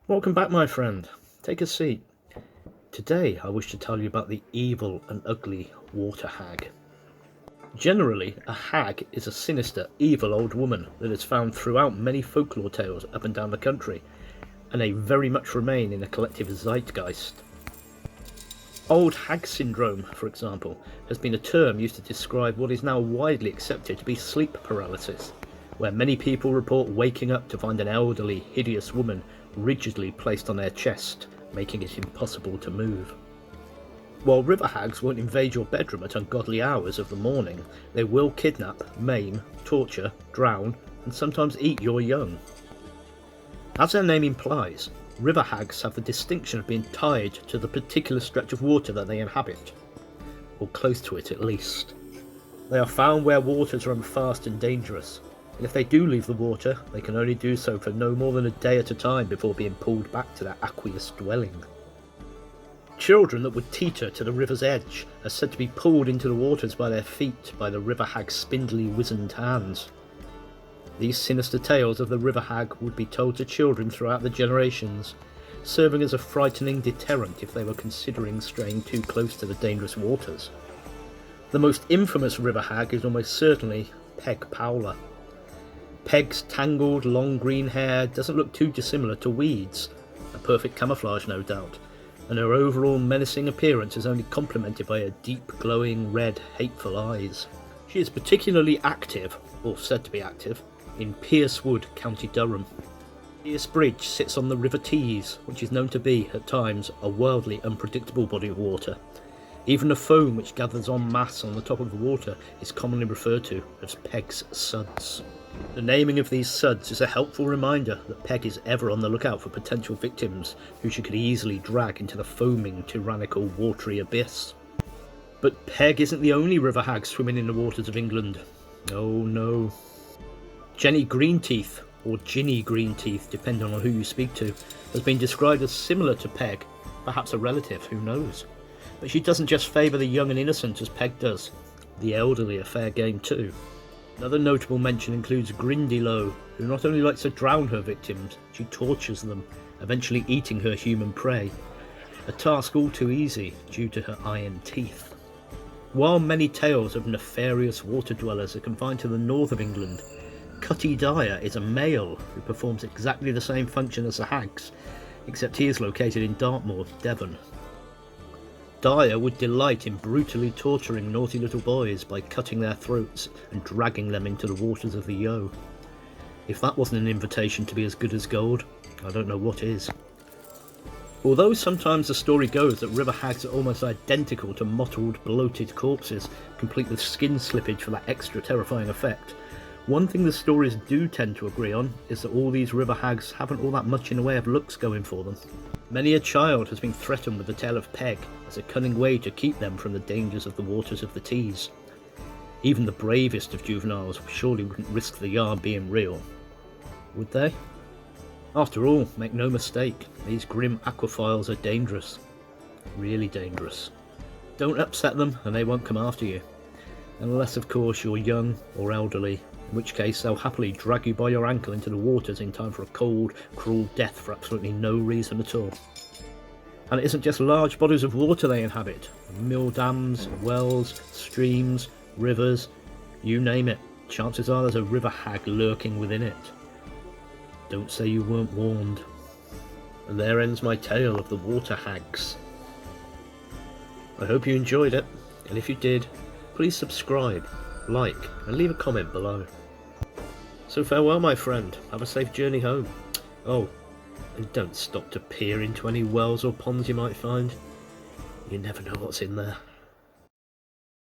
Welcome back, my friend. Take a seat. Today I wish to tell you about the evil and ugly water hag. Generally, a hag is a sinister, evil old woman that is found throughout many folklore tales up and down the country, and they very much remain in a collective zeitgeist. Old hag syndrome, for example, has been a term used to describe what is now widely accepted to be sleep paralysis, where many people report waking up to find an elderly, hideous woman rigidly placed on their chest, making it impossible to move. While river hags won't invade your bedroom at ungodly hours of the morning, they will kidnap, maim, torture, drown, and sometimes eat your young. As their name implies, river hags have the distinction of being tied to the particular stretch of water that they inhabit, or close to it at least. They are found where waters run fast and dangerous, and if they do leave the water, they can only do so for no more than a day at a time before being pulled back to their aqueous dwelling. Children that would teeter to the river's edge are said to be pulled into the waters by their feet by the river hag's spindly, wizened hands. These sinister tales of the river hag would be told to children throughout the generations, serving as a frightening deterrent if they were considering straying too close to the dangerous waters. The most infamous river hag is almost certainly Peg Powler. Peg's tangled, long green hair doesn't look too dissimilar to weeds, a perfect camouflage no doubt, and her overall menacing appearance is only complemented by her deep, glowing, red, hateful eyes. She is particularly active, or said to be active, in Pierce Wood, County Durham. Pierce Bridge sits on the River Tees, which is known to be, at times, a wildly unpredictable body of water. Even the foam which gathers en masse on the top of the water is commonly referred to as Peg's Suds. The naming of these suds is a helpful reminder that Peg is ever on the lookout for potential victims who she could easily drag into the foaming, tyrannical, watery abyss. But Peg isn't the only river hag swimming in the waters of England. Oh no. Jenny Greenteeth, or Ginny Greenteeth, depending on who you speak to, has been described as similar to Peg, perhaps a relative, who knows. But she doesn't just favour the young and innocent as Peg does. The elderly are fair game too. Another notable mention includes Grindylow, who not only likes to drown her victims, she tortures them, eventually eating her human prey. A task all too easy due to her iron teeth. While many tales of nefarious water dwellers are confined to the north of England, Cutty Dyer is a male who performs exactly the same function as the hags, except he is located in Dartmoor, Devon. Dyer would delight in brutally torturing naughty little boys by cutting their throats and dragging them into the waters of the Yo. If that wasn't an invitation to be as good as gold, I don't know what is. Although sometimes the story goes that river hags are almost identical to mottled, bloated corpses, complete with skin slippage for that extra terrifying effect, one thing the stories do tend to agree on is that all these river hags haven't all that much in the way of looks going for them. Many a child has been threatened with the tale of Peg as a cunning way to keep them from the dangers of the waters of the Tees. Even the bravest of juveniles surely wouldn't risk the yarn being real. Would they? After all, make no mistake, these grim aquaphiles are dangerous. Really dangerous. Don't upset them and they won't come after you. Unless of course you're young or elderly, in which case they'll happily drag you by your ankle into the waters in time for a cold, cruel death for absolutely no reason at all. And it isn't just large bodies of water they inhabit. Mill dams, wells, streams, rivers, you name it. Chances are there's a river hag lurking within it. Don't say you weren't warned. And there ends my tale of the water hags. I hope you enjoyed it, and if you did, please subscribe, like, and leave a comment below. So farewell, my friend. Have a safe journey home. Oh, and don't stop to peer into any wells or ponds you might find. You never know what's in there.